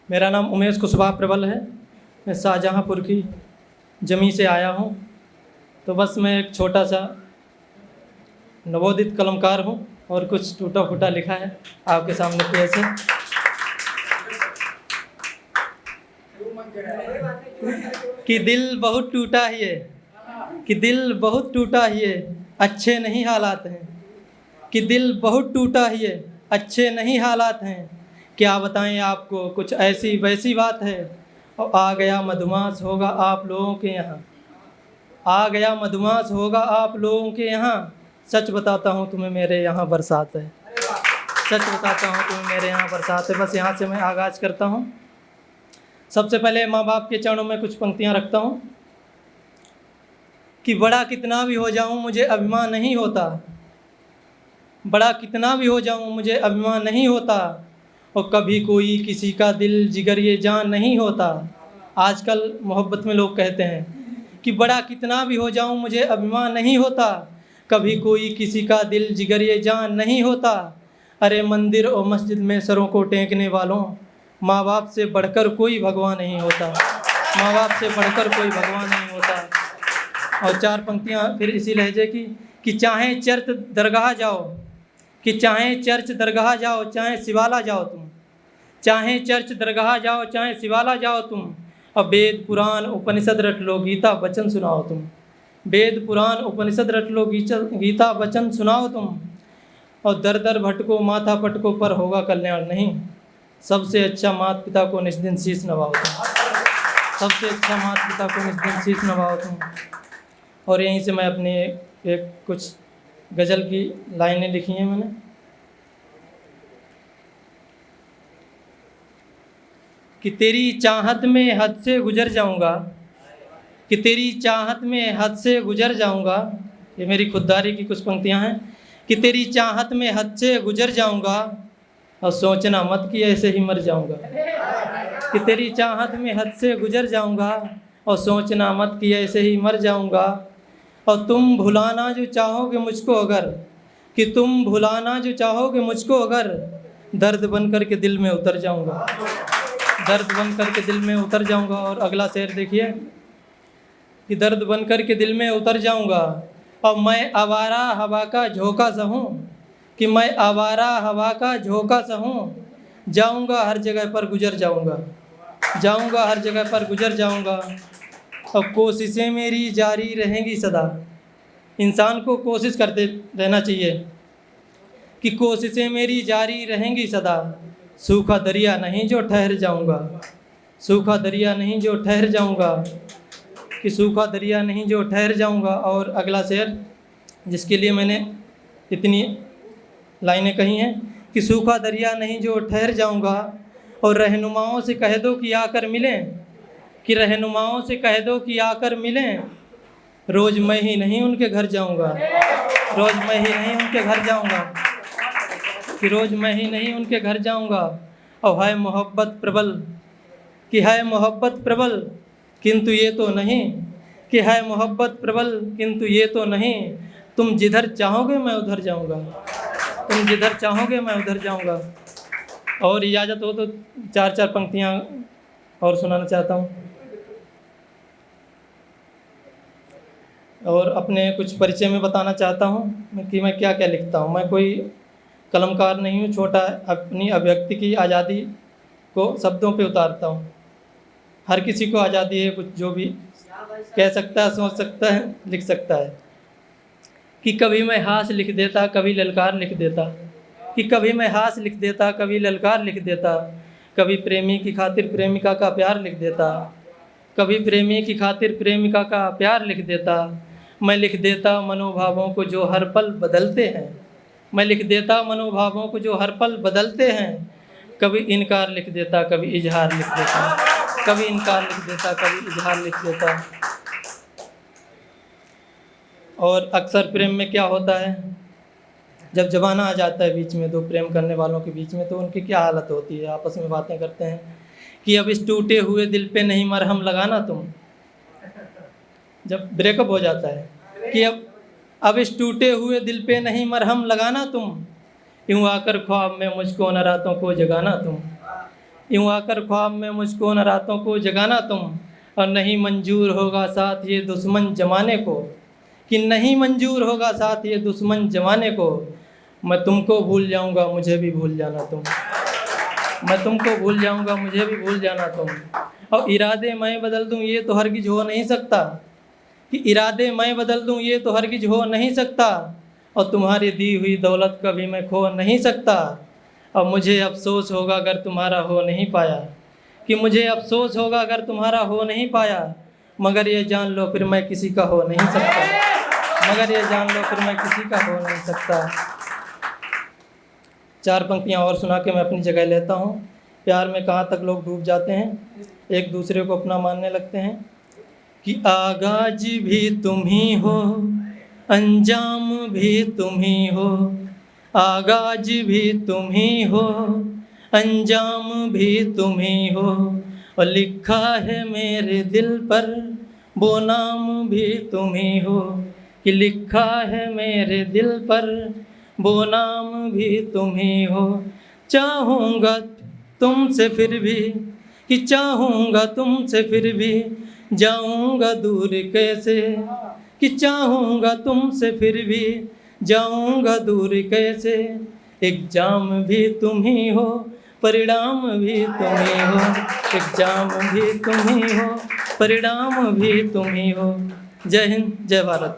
मेरा नाम उमेश कुशवाहा प्रबल है। मैं शाहजहाँपुर की जमी से आया हूँ। तो बस मैं एक छोटा सा नवोदित कलमकार हूँ और कुछ टूटा फूटा लिखा है आपके सामने पेश है। कि दिल बहुत टूटा ही है, कि दिल बहुत टूटा ही है, अच्छे नहीं हालात हैं। कि दिल बहुत टूटा ही है, अच्छे नहीं हालात हैं। क्या बताएं आपको, कुछ ऐसी वैसी बात है। और आ गया मधुमास होगा आप लोगों के यहाँ, आ गया मधुमास होगा आप लोगों के यहाँ। सच बताता हूँ तुम्हें मेरे यहाँ बरसात है, सच बताता हूँ तुम्हें मेरे यहाँ बरसात है। बस यहाँ से मैं आगाज़ करता हूँ। सबसे पहले माँ बाप के चरणों में कुछ पंक्तियाँ रखता हूँ। कि बड़ा कितना भी हो जाऊँ मुझे अभिमान नहीं होता, बड़ा कितना भी हो जाऊँ मुझे अभिमान नहीं होता। और कभी कोई किसी का दिल जिगर ये जान नहीं होता। आजकल मोहब्बत में लोग कहते हैं कि बड़ा कितना भी हो जाऊँ मुझे अभिमान नहीं होता, कभी कोई किसी का दिल जिगर ये जान नहीं होता। अरे मंदिर और मस्जिद में सरों को टेकने वालों, माँ बाप से बढ़कर कोई भगवान नहीं होता, माँ बाप से बढ़कर कोई भगवान नहीं होता। और चार पंक्तियाँ फिर इसी लहजे की। कि चाहे चर्च दरगाह जाओ, कि चाहे चर्च दरगाह जाओ, चाहे शिवाला जाओ तुम, चाहे चर्च दरगाह जाओ, चाहे शिवाला जाओ तुम। अब वेद पुराण उपनिषद रट लो, गीता वचन सुनाओ तुम। वेद पुराण उपनिषद रट लो, गीता वचन सुनाओ तुम। और दर दर भटको माथा पटको पर होगा कल्याण नहीं। सबसे अच्छा माता पिता को निस्दिन शीश नवाओ तुम, सबसे अच्छा माता पिता को निस्दिन शीश नवाओ तुम। और यहीं से मैं अपनी एक कुछ गज़ल की लाइनें लिखी हैं मैंने। कि तेरी चाहत में हद से गुजर जाऊंगा, कि तेरी चाहत में हद से गुजर जाऊंगा। ये मेरी खुददारी की कुछ पंक्तियां हैं। कि तेरी चाहत में हद से गुजर जाऊंगा, और सोचना मत कि ऐसे ही मर जाऊंगा। कि तेरी चाहत में हद से गुजर जाऊंगा, और सोचना मत कि ऐसे ही मर जाऊंगा। और तुम भुलाना जो चाहोगे मुझको अगर, कि तुम भुलाना जो चाहोगे मुझको अगर, दर्द बन कर के दिल में उतर जाऊंगा, दर्द बन कर के दिल में उतर जाऊंगा। और अगला शेर देखिए। कि दर्द बन कर के दिल में उतर जाऊंगा, और मैं आवारा हवा का झोंका सहूँ, कि मैं आवारा हवा का झोंका सहूँ। जाऊंगा हर जगह पर गुजर जाऊंगा, जाऊंगा हर जगह पर गुजर जाऊंगा। और कोशिशें मेरी जारी रहेंगी सदा। इंसान को कोशिश करते रहना चाहिए। कि कोशिशें मेरी जारी रहेंगी सदा, सूखा दरिया नहीं जो ठहर जाऊंगा, सूखा दरिया नहीं जो ठहर जाऊंगा। कि सूखा दरिया नहीं जो ठहर जाऊंगा। और अगला शेर जिसके लिए मैंने इतनी लाइनें कही हैं। कि सूखा दरिया नहीं जो ठहर जाऊंगा, और रहनुमाओं से कह दो कि आकर मिलें, कि रहनुमाओं से कह दो कि आकर मिलें। रोज़ मैं ही नहीं उनके घर जाऊंगा, रोज़ मैं ही नहीं उनके घर जाऊंगा। कि रोज़ मैं ही नहीं उनके घर जाऊंगा। और है मोहब्बत प्रबल, कि है मोहब्बत प्रबल किंतु ये तो नहीं, कि है मोहब्बत प्रबल किंतु ये तो नहीं। तुम जिधर चाहोगे मैं उधर जाऊंगा, तुम जिधर चाहोगे मैं उधर जाऊंगा। और इजाज़त हो तो चार चार पंक्तियाँ और सुनाना चाहता हूँ। और अपने कुछ परिचय में बताना चाहता हूँ कि मैं क्या क्या लिखता हूँ। मैं कोई कलमकार नहीं हूँ, छोटा अपनी अभिव्यक्ति की आज़ादी को शब्दों पे उतारता हूँ। हर किसी को आज़ादी है, कुछ जो भी कह सकता है, सोच सकता है, लिख सकता है। कि कभी मैं हास्य लिख देता, कभी ललकार लिख देता, कि कभी मैं हास्य लिख देता, कभी ललकार लिख देता। कभी प्रेमी की खातिर प्रेमिका का प्यार लिख देता, कभी प्रेमी की खातिर प्रेमिका का प्यार लिख देता। मैं लिख देता मनोभावों को जो हर पल बदलते हैं, मैं लिख देता मनोभावों को जो हर पल बदलते हैं। कभी इनकार लिख देता, कभी इजहार लिख देता, कभी इनकार लिख देता, कभी इजहार लिख देता। और अक्सर प्रेम में क्या होता है, जब ज़माना आ जाता है बीच में, दो प्रेम करने वालों के बीच में, तो उनकी क्या हालत होती है। आपस में बातें करते हैं कि अब इस टूटे हुए दिल पे नहीं मरहम लगाना तुम। जब ब्रेकअप हो जाता है कि अब इस टूटे हुए दिल पे नहीं मरहम लगाना तुम। यूँ आकर ख्वाब में मुझको न रातों को जगाना तुम, यूँ आकर ख्वाब में मुझको न रातों को जगाना तुम, और नहीं मंजूर होगा साथ ये दुश्मन जमाने को, कि नहीं मंजूर होगा साथ ये दुश्मन जमाने को। मैं तुमको भूल जाऊंगा मुझे भी भूल जाना तुम, मैं तुमको भूल जाऊंगा मुझे भी भूल जाना तुम। और इरादे मैं बदल दूं ये तो हरगिज हो नहीं सकता, कि इरादे मैं बदल दूं ये तो हरगिज हो नहीं सकता, और तुम्हारी दी हुई दौलत कभी मैं खो नहीं सकता। और मुझे अफसोस होगा अगर तुम्हारा हो नहीं पाया, कि मुझे अफसोस होगा अगर तुम्हारा हो नहीं पाया, मगर ये जान लो फिर मैं किसी का हो नहीं सकता, मगर ये जान लो फिर मैं किसी का हो नहीं सकता। 4 पंक्तियाँ और सुना के मैं अपनी जगह लेता हूँ। प्यार में कहाँ तक लोग डूब जाते हैं, एक दूसरे को अपना मानने लगते हैं, कि आगाज भी तुम ही हो अंजाम भी तुम ही हो, आगाज भी तुम ही हो अंजाम भी तुम ही हो, और लिखा है मेरे दिल पर वो नाम भी तुम ही हो, कि लिखा है मेरे दिल पर वो नाम भी तुम ही हो। चाहूँगा तुमसे फिर भी, कि चाहूँगा तुमसे फिर भी जाऊँगा दूर कैसे, कि चाहूँगा तुमसे फिर भी जाऊँगा दूर कैसे। एग्जाम भी तुम ही हो परिणाम भी तुम ही हो, एग्जाम भी तुम ही हो परिणाम भी तुम ही हो। जय हिंद, जय भारत।